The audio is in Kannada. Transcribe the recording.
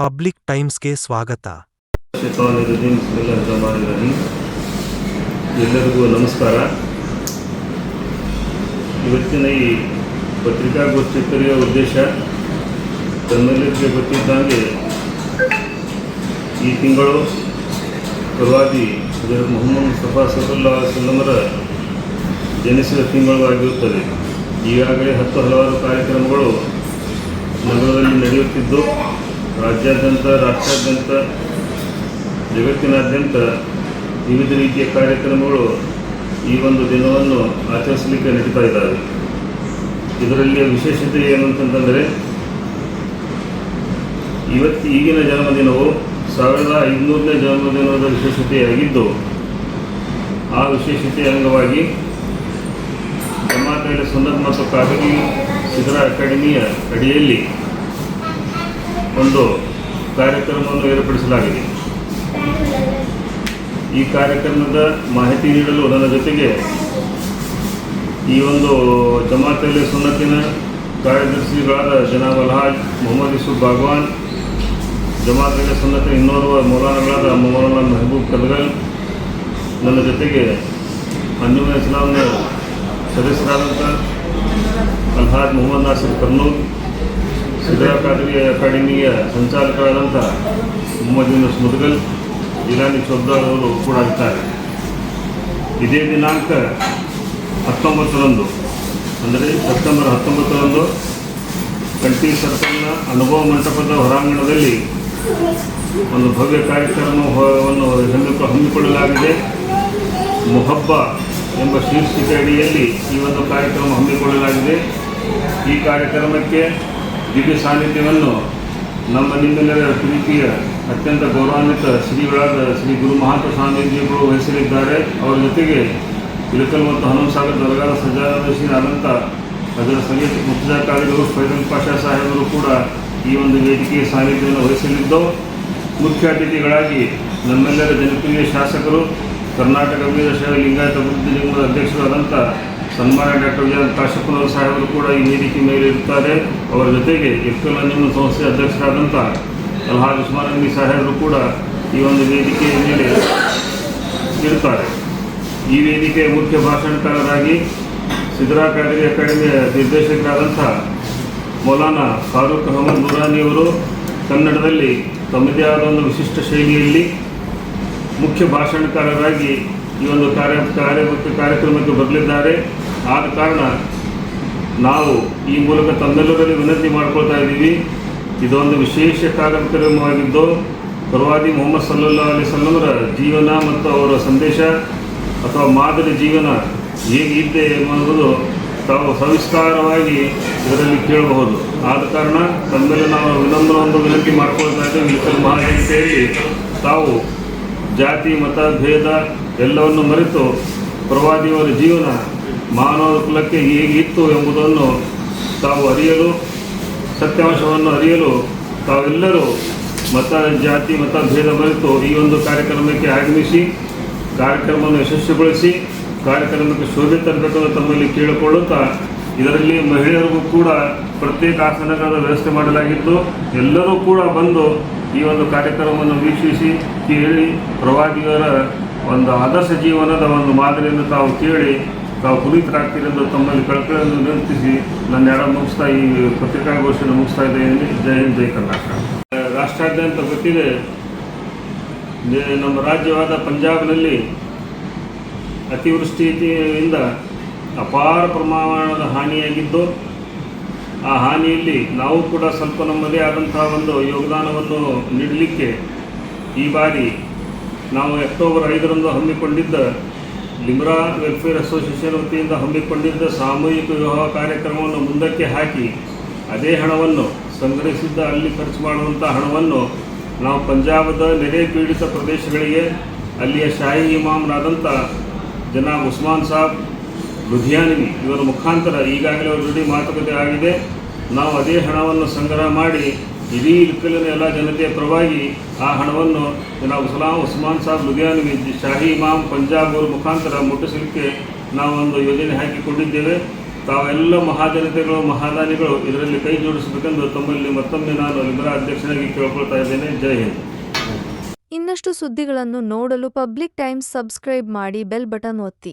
ಪಬ್ಲಿಕ್ ಟೈಮ್ಸ್ಗೆ ಸ್ವಾಗತ. ಎಲ್ಲರಿಗೂ ನಮಸ್ಕಾರ. ಇವತ್ತಿನ ಈ ಪತ್ರಿಕಾಗೋಷ್ಠಿ ಕರೆಯುವ ಉದ್ದೇಶ ತಮ್ಮೆಲ್ಲರಿಗೆ ಗೊತ್ತಿದ್ದಂಗೆ ಈ ತಿಂಗಳು ಪ್ರವಾದಿ ಹಜರತ್ ಮೊಹಮ್ಮದ್ ಮುಸ್ತಫಾ ಸಲ್ಲಲ್ಲಾಹು ಅಲೈಹಿ ವಸಲ್ಲಮರ ಜನಿಸಿದ ತಿಂಗಳು ಆಗಿರುತ್ತದೆ. ಈಗಾಗಲೇ ಹಲವಾರು ಕಾರ್ಯಕ್ರಮಗಳು ನಗರದಲ್ಲಿ ನಡೆಯುತ್ತಿದ್ದು, ರಾಜ್ಯಾದ್ಯಂತ, ರಾಷ್ಟ್ರಾದ್ಯಂತ, ಜಗತ್ತಿನಾದ್ಯಂತ ವಿವಿಧ ರೀತಿಯ ಕಾರ್ಯಕ್ರಮಗಳು ಈ ಒಂದು ದಿನವನ್ನು ಆಚರಿಸಲಿಕ್ಕೆ ನಡೀತಾ ಇದ್ದಾವೆ. ಇದರಲ್ಲಿ ವಿಶೇಷತೆ ಏನಂತಂದರೆ, ಈಗಿನ ಜನ್ಮದಿನವು 1500ನೇ ಜನ್ಮದಿನದ ವಿಶೇಷತೆಯಾಗಿದ್ದು, ಆ ವಿಶೇಷತೆಯ ಅಂಗವಾಗಿ ಜಮಾತ್ ಅಹ್ಲೆ ಸುನ್ನತ್ ಮತ್ತು ಕಾದರಿ ಸಿದ್ರಾ ಅಕಾಡೆಮಿಯ ಅಡಿಯಲ್ಲಿ ಒಂದು ಕಾರ್ಯಕ್ರಮವನ್ನು ಏರ್ಪಡಿಸಲಾಗಿದೆ. ಈ ಕಾರ್ಯಕ್ರಮದ ಮಾಹಿತಿ ನೀಡಲು ನನ್ನ ಜೊತೆಗೆ ಈ ಒಂದು ಜಮಾತ್ ಅಹ್ಲೆ ಸುನ್ನತಿನ ಕಾರ್ಯದರ್ಶಿಗಳಾದ ಜನಾಬ್ ಅಲ್ಹಾಜ್ ಮೊಹಮ್ಮದ್ ಯೂಸುಫ್ ಬಾಗ್ವಾನ್, ಜಮಾತ್ ಅಹ್ಲೆ ಸುನ್ನತಿನ ಇನ್ನೋರ್ವ ಮೌಲಾನಗಳಾದ ಮೌಲಾನ ಮೆಹಬೂಬ್ ಕದಗಲ್, ನನ್ನ ಜೊತೆಗೆ ಅಂಜುಮನ್ ಇಸ್ಲಾಂನ ಸದಸ್ಯರಾದಂಥ ಅಲ್ಹಾಜ್ ಮೊಹಮ್ಮದ್ ನಾಸಿರ್ ಕರ್ನೂಲ್, ಸಿದ್ರಾ ಕಾದರಿ ಅಕಾಡೆಮಿಯ ಸಂಚಾಲಕರಾದಂಥ ಮೊಹಮ್ಮದ್ ಯೂನುಸ್ ಮುದ್ಗಲ್, ಜಿಲಾನಿ ಚೌಬ್ದಾರ್ ಅವರು ಕೂಡ ಇದ್ದಾರೆ. ಇದೇ ದಿನಾಂಕ 19ರಂದು, ಅಂದರೆ ಸೆಪ್ಟೆಂಬರ್ 19ರಂದು ಕಂಠಿ ಸರ್ಕಲ್ನ ಅನುಭವ ಮಂಟಪದ ಹೊರಾಂಗಣದಲ್ಲಿ ಒಂದು ಭವ್ಯ ಕಾರ್ಯಕ್ರಮವನ್ನು ಹಮ್ಮಿಕೊಳ್ಳಲಾಗಿದೆ. ಮುಹಬ್ಬಾ ಎಂಬ ಶೀರ್ಷಿಕೆ ಅಡಿಯಲ್ಲಿ ಈ ಒಂದು ಕಾರ್ಯಕ್ರಮ ಹಮ್ಮಿಕೊಳ್ಳಲಾಗಿದೆ. ಈ ಕಾರ್ಯಕ್ರಮಕ್ಕೆ ದಿವ್ಯ ಸಾನ್ನಿಧ್ಯವನ್ನು ನಿಮ್ಮೆಲ್ಲರ ಪ್ರೀತಿಯ ಅತ್ಯಂತ ಗೌರವಾನ್ವಿತ ಶ್ರೀಗಳಾದ ಶ್ರೀ ಗುರು ಮಹಾಂತ ಸ್ವಾಮೀಜಿಗಳು ವಹಿಸಲಿದ್ದಾರೆ. ಅವರ ಜೊತೆಗೆ ಇಳಕಲ್ ಮತ್ತು ಹನುಮಸಾಗರ ದರ್ಗಾದ ಸಜ್ಜಾದರ್ಶಿಯಾದಂಥ ಅದರ ಸೈಯದ್ ಮುರ್ತಜಾ ಕಾದಿಗಳು ಫೈಜಲ್ ಪಾಷಾ ಸಾಹೇಬರು ಕೂಡ ಈ ಒಂದು ವೇದಿಕೆಯ ಸಾನ್ನಿಧ್ಯವನ್ನು ವಹಿಸಲಿದ್ದು, ಮುಖ್ಯ ಅತಿಥಿಗಳಾಗಿ ನಮ್ಮೆಲ್ಲರ ಜನಪ್ರಿಯ ಶಾಸಕರು, ಕರ್ನಾಟಕ ವೀರಶೈವ ಲಿಂಗಾಯತ ಅಭಿವೃದ್ಧಿ ನಿಗಮದ ಅಧ್ಯಕ್ಷರಾದಂಥ ಸನ್ಮಾನ್ಯ ಡಾಕ್ಟರ್ ವಿಜಯ್ ಕಾಶಪ್ಪನವರ ಸಾಹೇಬರು ಕೂಡ ಈ ವೇದಿಕೆ ಮೇಲೆ ಇರುತ್ತಾರೆ. ಅವರ ಜೊತೆಗೆ ಇಳಕಲ್ ಅಂಜುಮನ್ ಸಂಸ್ಥೆಯ ಅಧ್ಯಕ್ಷರಾದಂಥ ಅಲ್ಹಾಜ್ ಉಸ್ಮಾನ್ ಅನ್ವಿ ಸಾಹೇಬರು ಕೂಡ ಈ ಒಂದು ವೇದಿಕೆಯ ಮೇಲೆ ಇರುತ್ತಾರೆ. ಈ ವೇದಿಕೆಯ ಮುಖ್ಯ ಭಾಷಣಕಾರರಾಗಿ ಸಿದ್ರಾ ಕಾದರಿ ಅಕಾಡೆಮಿಯ ನಿರ್ದೇಶಕರಾದಂಥ ಮೌಲಾನಾ ಫಾರೂಕ್ ಅಹಮದ್ ನೂರಾನಿಯವರು ಕನ್ನಡದಲ್ಲಿ ತಮ್ಮದೇ ಆದ ಒಂದು ವಿಶಿಷ್ಟ ಶೈಲಿಯಲ್ಲಿ ಮುಖ್ಯ ಭಾಷಣಕಾರರಾಗಿ ಈ ಒಂದು ಕಾರ್ಯಕ್ರಮಕ್ಕೆ ಬರಲಿದ್ದಾರೆ. ಆದ ಕಾರಣ ನಾವು ಈ ಮೂಲಕ ತಮ್ಮೆಲ್ಲರಲ್ಲಿ ವಿನಂತಿ ಮಾಡಿಕೊಳ್ತಾ ಇದ್ದೀವಿ. ಇದೊಂದು ವಿಶೇಷ ಕಾರ್ಯಕ್ರಮವಾಗಿದ್ದು, ಪ್ರವಾದಿ ಮೊಹಮ್ಮದ್ ಸಲ್ಲಲ್ಲಾಹು ಅಲೈಹಿ ವಸಲ್ಲಮರ ಜೀವನ ಮತ್ತು ಅವರ ಸಂದೇಶ ಅಥವಾ ಮಾದರಿ ಜೀವನ ಹೇಗಿದ್ದೆ ಎಂಬುದು ತಾವು ಸವಿಸ್ತಾರವಾಗಿ ಇದರಲ್ಲಿ ಕೇಳಬಹುದು. ಆದ ಕಾರಣ ತಮ್ಮೆಲ್ಲ ನಾವು ವಿನಂತಿ ಮಾಡಿಕೊಳ್ತಾ ಇದ್ದೇವೆ. ಇಳಕಲ್ ಮಹಾಜನತೆಯಲ್ಲಿ ತಾವು ಜಾತಿ, ಮತ, ಭೇದ ಎಲ್ಲವನ್ನು ಮರೆತು ಪ್ರವಾದಿಯವರ ಜೀವನ ಮಾನವ ಕುಲಕ್ಕೆ ಹೇಗಿತ್ತು ಎಂಬುದನ್ನು ತಾವು ಅರಿಯಲು, ಸತ್ಯಾಂಶವನ್ನು ಅರಿಯಲು ತಾವೆಲ್ಲರೂ ಜಾತಿ, ಮತ, ಭೇದ ಮರೆತು ಈ ಒಂದು ಕಾರ್ಯಕ್ರಮಕ್ಕೆ ಆಗಮಿಸಿ ಕಾರ್ಯಕ್ರಮವನ್ನು ಯಶಸ್ವಿಗೊಳಿಸಿ ಕಾರ್ಯಕ್ರಮಕ್ಕೆ ಶೋಭೆ ತರಬೇಕೆಂದು ತಮ್ಮಲ್ಲಿ ಕೇಳಿಕೊಳ್ಳುತ್ತಾ, ಇದರಲ್ಲಿ ಮಹಿಳೆಯರಿಗೂ ಕೂಡ ಪ್ರತ್ಯೇಕ ಆಸನಗಳ ವ್ಯವಸ್ಥೆ ಮಾಡಲಾಗಿದ್ದು, ಎಲ್ಲರೂ ಕೂಡ ಬಂದು ಈ ಒಂದು ಕಾರ್ಯಕ್ರಮವನ್ನು ವೀಕ್ಷಿಸಿ ಕೇಳಿ ಪ್ರವಾದಿಯವರ ಒಂದು ಆದರ್ಶ ಜೀವನದ ಒಂದು ಮಾದರಿಯನ್ನು ತಾವು ಕೇಳಿ ತಾವು ಪುನೀತರಾಗ್ತೀರಿ ಎಂದು ತಮ್ಮಲ್ಲಿ ಕಳಕಳಿಯನ್ನು ವಿನಂತಿಸಿ ನನ್ನ ಮುಗಿಸ್ತಾ ಈ ಪತ್ರಿಕಾಗೋಷ್ಠಿಯನ್ನು ಮುಗಿಸ್ತಾ ಇದ್ದೇನೆ. ಜೈ ಹಿಂದ್, ಜೈ ಕರ್ನಾಟಕ. ರಾಷ್ಟ್ರಾದ್ಯಂತ ಗೊತ್ತಿದೆ, ನಮ್ಮ ರಾಜ್ಯವಾದ ಪಂಜಾಬ್ನಲ್ಲಿ ಅತಿವೃಷ್ಟಿಯಿಂದ ಅಪಾರ ಪ್ರಮಾಣದ ಹಾನಿಯಾಗಿದ್ದು, ಆ ಹಾನಿಯಲ್ಲಿ ನಾವು ಕೂಡ ಸ್ವಲ್ಪ ನಮ್ಮದೇ ಆದಂತಹ ಒಂದು ಯೋಗದಾನವನ್ನು ನೀಡಲಿಕ್ಕೆ ಈ ಬಾರಿ ನಾವು ಅಕ್ಟೋಬರ್ 5ರಂದು ಹಮ್ಮಿಕೊಂಡಿದ್ದ ಲಿಮ್ರಾ ವೆಲ್ಫೇರ್ ಅಸೋಸಿಯೇಷನ್ ವತಿಯಿಂದ ಹಮ್ಮಿಕೊಂಡಿದ್ದ ಸಾಮೂಹಿಕ ವಿವಾಹ ಕಾರ್ಯಕ್ರಮವನ್ನು ಮುಂದಕ್ಕೆ ಹಾಕಿ ಅದೇ ಹಣವನ್ನು ಸಂಗ್ರಹಿಸಿದ್ದ ಅಲ್ಲಿ ಖರ್ಚು ಮಾಡುವಂಥ ಹಣವನ್ನು ನಾವು ಪಂಜಾಬದ ನೆರೆ ಪೀಡಿತ ಪ್ರದೇಶಗಳಿಗೆ ಅಲ್ಲಿಯ ಶಾಹಿ ಇಮಾಮ್ರಾದಂಥ ಜನಾಬ್ ಉಸ್ಮಾನ್ ಸಾಬ್ ಲುಧಿಯಾನವಿ ಇವರ ಮುಖಾಂತರ ಈಗಾಗಲೇ ಅವರ ಜೊತೆ ಮಾತುಕತೆ ಆಗಿದೆ. ನಾವು ಅದೇ ಹಣವನ್ನು ಸಂಗ್ರಹ ಮಾಡಿ ಇಡೀ ಇಳಕಲ್ಲಿನ ಎಲ್ಲ ಜನತೆಯ ಪರವಾಗಿ ಆ ಹಣವನ್ನು ಜನಾಬ್ ಉಸ್ಮಾನ್ ಸಾಬ್ ಲುಧಿಯಾನವಿ ಶಾಹಿ ಇಮಾಮ್ ಪಂಜಾಬ್ ಅವರ ಮುಖಾಂತರ ಮುಟ್ಟಿಸಲಿಕ್ಕೆ ನಾವು ಒಂದು ಯೋಜನೆ ಹಾಕಿಕೊಂಡಿದ್ದೇವೆ. ತಾವೆಲ್ಲ ಮಹಾಜನತೆಗಳು ಮಹಾದಾನಿಗಳು ಇದರಲ್ಲಿ ಕೈ ಜೋಡಿಸಬೇಕೆಂದು ತಮ್ಮಲ್ಲಿ ಮತ್ತೊಮ್ಮೆ ನಾನು ಲಿಬರಾ ಅಧ್ಯಕ್ಷನಾಗಿ ಕೇಳ್ಕೊಳ್ತಾ ಇದ್ದೇನೆ. ಜೈ ಹಿಂದ್. ಇನ್ನಷ್ಟು ಸುದ್ದಿಗಳನ್ನು ನೋಡಲು ಪಬ್ಲಿಕ್ ಟೈಮ್ಸ್ ಸಬ್ಸ್ಕ್ರೈಬ್ ಮಾಡಿ, ಬೆಲ್ ಬಟನ್ ಒತ್ತಿ.